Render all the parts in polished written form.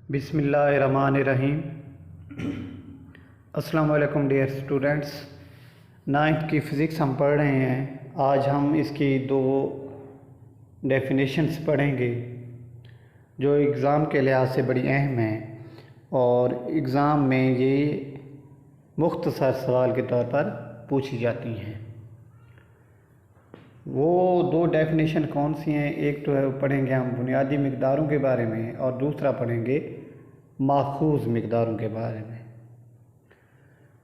बिस्मिल्लाहिर्रहमानिर्रहीम। अस्सलाम वालेकुम डियर स्टूडेंट्स। नाइन्थ की फ़िज़िक्स हम पढ़ रहे हैं। आज हम इसकी दो डेफिनेशंस पढ़ेंगे जो एग्ज़ाम के लिहाज से बड़ी अहम हैं और एग्ज़ाम में ये मुख्तसर सवाल के तौर पर पूछी जाती हैं। वो दो डेफिनेशन कौन सी हैं? एक तो है पढ़ेंगे हम बुनियादी मिक़दारों के बारे में और दूसरा पढ़ेंगे माखूज़ मिक़दारों के बारे में।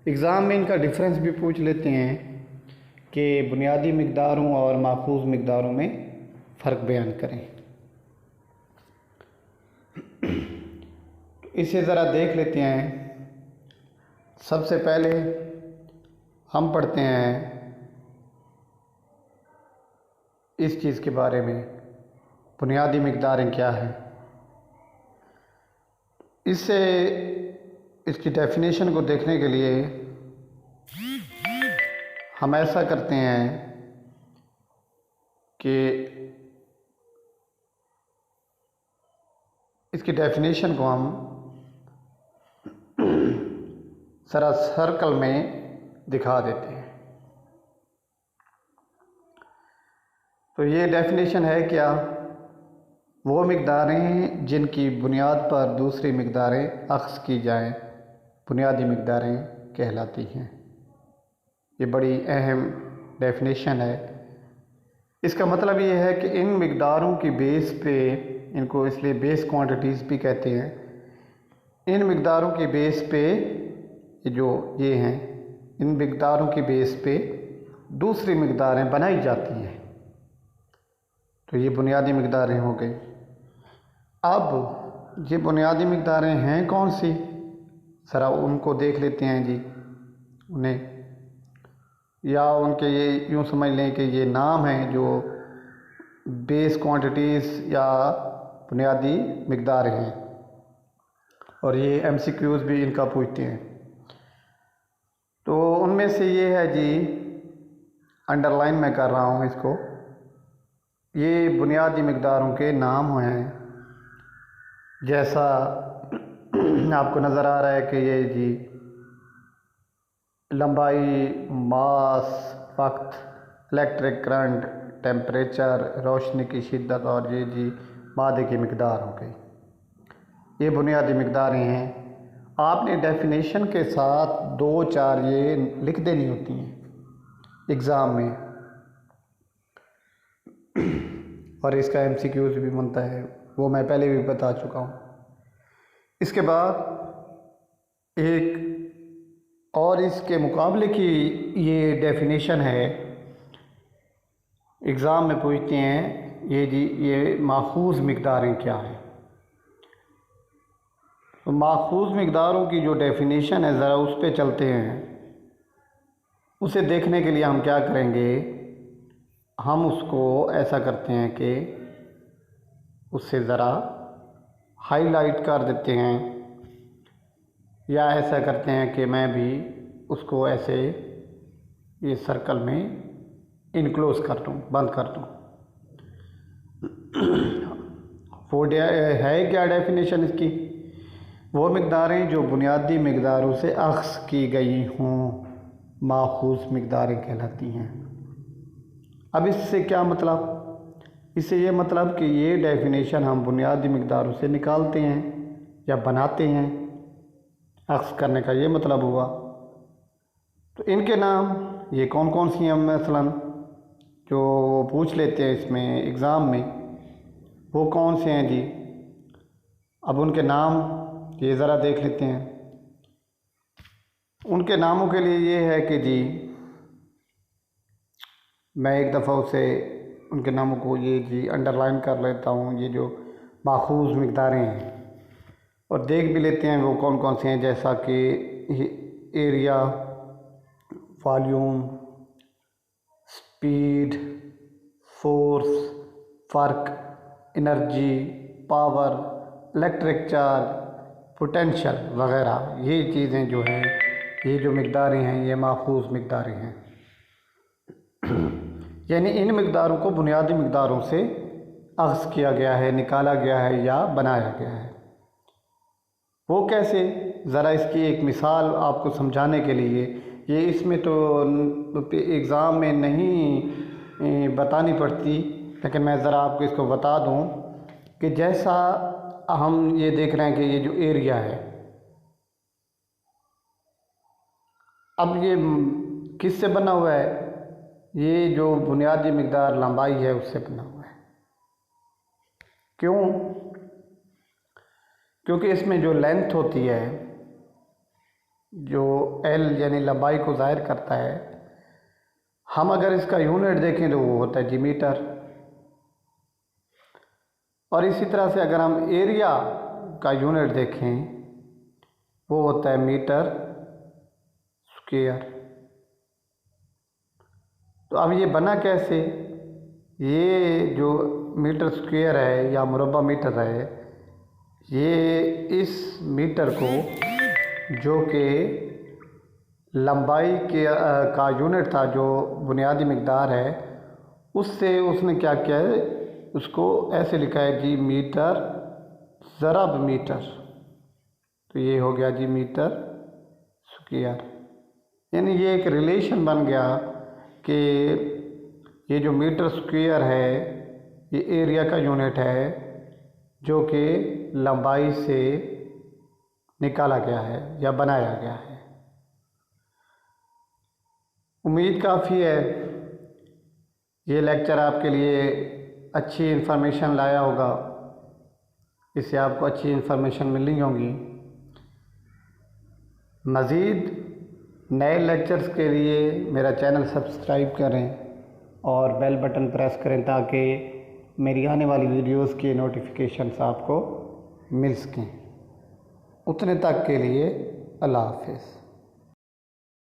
एग्ज़ाम में इनका डिफरेंस भी पूछ लेते हैं कि बुनियादी मिक़दारों और माखूज़ मिक़दारों में फ़र्क बयान करें। तो इसे ज़रा देख लेते हैं। सबसे पहले हम पढ़ते हैं इस चीज़ के बारे में, बुनियादी मिक़दारें क्या हैं। इससे इसकी डेफिनेशन को देखने के लिए हम ऐसा करते हैं कि इसकी डेफिनेशन को हम ज़रा सर्कल में दिखा देते हैं। तो ये डेफिनेशन है क्या? वो मिक़दारें जिनकी बुनियाद पर दूसरी मिक़दारें अख्ज़ की जाएं बुनियादी मिक़दारें कहलाती हैं। ये बड़ी अहम डेफिनेशन है। इसका मतलब ये है कि इन मिक़दारों की बेस पे, इनको इसलिए बेस क्वांटिटीज़ भी कहते हैं, इन मिक़दारों की बेस पे ये हैं, इन मिक़दारों की बेस पे दूसरी मिक़दारें बनाई जाती हैं। तो ये बुनियादी मिक़दारें हो गई। अब ये बुनियादी मिक़दारें हैं कौन सी, ज़रा उनको देख लेते हैं जी। उन्हें या उनके ये यूँ समझ लें कि ये नाम हैं जो बेस क्वांटिटीज़ या बुनियादी मिक़दारें हैं, और ये MCQs भी इनका पूछते हैं। तो उनमें से ये है जी, अंडरलाइन मैं कर रहा हूँ इसको, ये बुनियादी मिक़दारों के नाम हैं। जैसा आपको नज़र आ रहा है कि ये जी लंबाई, मास, वक्त, इलेक्ट्रिक करंट, टेम्परेचर, रोशनी की शिद्दत, और ये जी मादे की मिक़दार हो गई। ये बुनियादी मिक़दारें हैं। आपने डेफिनेशन के साथ 2-4 ये लिख देनी होती हैं एग्ज़ाम में, और इसका MCQs भी बनता है, वो मैं पहले भी बता चुका हूँ। इसके बाद एक और इसके मुकाबले की ये डेफिनेशन है, एग्ज़ाम में पूछते हैं ये जी, ये माखूज़ मिक़दारें क्या हैं। तो माखूज़ मिक़दारों की जो डेफिनेशन है, ज़रा उस पे चलते हैं। उसे देखने के लिए हम क्या करेंगे, हम उसको ऐसा करते हैं कि उससे ज़रा हाईलाइट कर देते हैं, या ऐसा करते हैं कि मैं भी उसको ऐसे ये सर्कल में इनक्लोज़ कर दूँ, बंद कर दूँ। वो है क्या डेफिनेशन इसकी? वो मिक़दारें जो बुनियादी मिक़दारों से अख्ज़ की गई हों माखूज़ मिक़दारें कहलाती हैं। अब इससे क्या मतलब? इससे ये मतलब कि ये डेफिनेशन हम बुनियादी मिक़दारों से निकालते हैं या बनाते हैं, अख्ज़ करने का ये मतलब हुआ। तो इनके नाम ये कौन कौन सी हैं मसलन जो पूछ लेते हैं इसमें एग्ज़ाम में, वो कौन से हैं जी? अब उनके नाम ये ज़रा देख लेते हैं। उनके नामों के लिए ये है कि जी, मैं एक दफ़ा उसे उनके नामों को ये जी अंडरलाइन कर लेता हूँ, ये जो माखूज़ मिक़दारें हैं, और देख भी लेते हैं वो कौन कौन से हैं। जैसा कि एरिया, वॉल्यूम, स्पीड, फोर्स, फ़र्क, energy, power, electric charge, potential वगैरह, ये चीज़ें जो हैं, ये जो मिक़दारें हैं, ये माखूज़ मिक़दारें हैं। यानी इन मिक़दारों को बुनियादी मिक़दारों से अख्ज़ किया गया है, निकाला गया है या बनाया गया है। वो कैसे, ज़रा इसकी एक मिसाल आपको समझाने के लिए, ये इसमें तो एग्ज़ाम में नहीं बतानी पड़ती, लेकिन मैं ज़रा आपको इसको बता दूं कि जैसा हम ये देख रहे हैं कि ये जो एरिया है, अब ये किससे बना हुआ है, ये जो बुनियादी मिकदार लंबाई है उससे बना हुआ है। क्यों? क्योंकि इसमें जो लेंथ होती है, जो एल यानी लंबाई को ज़ाहिर करता है, हम अगर इसका यूनिट देखें तो वो होता है जी मीटर। और इसी तरह से अगर हम एरिया का यूनिट देखें वो होता है मीटर स्क्वायर। तो अब ये बना कैसे, ये जो मीटर स्क्वायर है या मुरब्बा मीटर है, ये इस मीटर को जो कि लंबाई के का यूनिट था, जो बुनियादी मिकदार है, उससे उसने क्या किया है, उसको ऐसे लिखा है जी मीटर ज़रब मीटर। तो ये हो गया जी मीटर स्क्वायर। यानी ये एक रिलेशन बन गया कि ये जो मीटर स्क्वायर है ये एरिया का यूनिट है जो कि लंबाई से निकाला गया है या बनाया गया है। उम्मीद काफ़ी है ये लेक्चर आपके लिए अच्छी इन्फॉर्मेशन लाया होगा, इससे आपको अच्छी इन्फॉर्मेशन मिलनी होगी। मज़ीद नए लेक्चर्स के लिए मेरा चैनल सब्सक्राइब करें और बेल बटन प्रेस करें ताकि मेरी आने वाली वीडियोस के नोटिफिकेशंस आपको मिल सकें। उतने तक के लिए अल्लाह हाफ़िज़।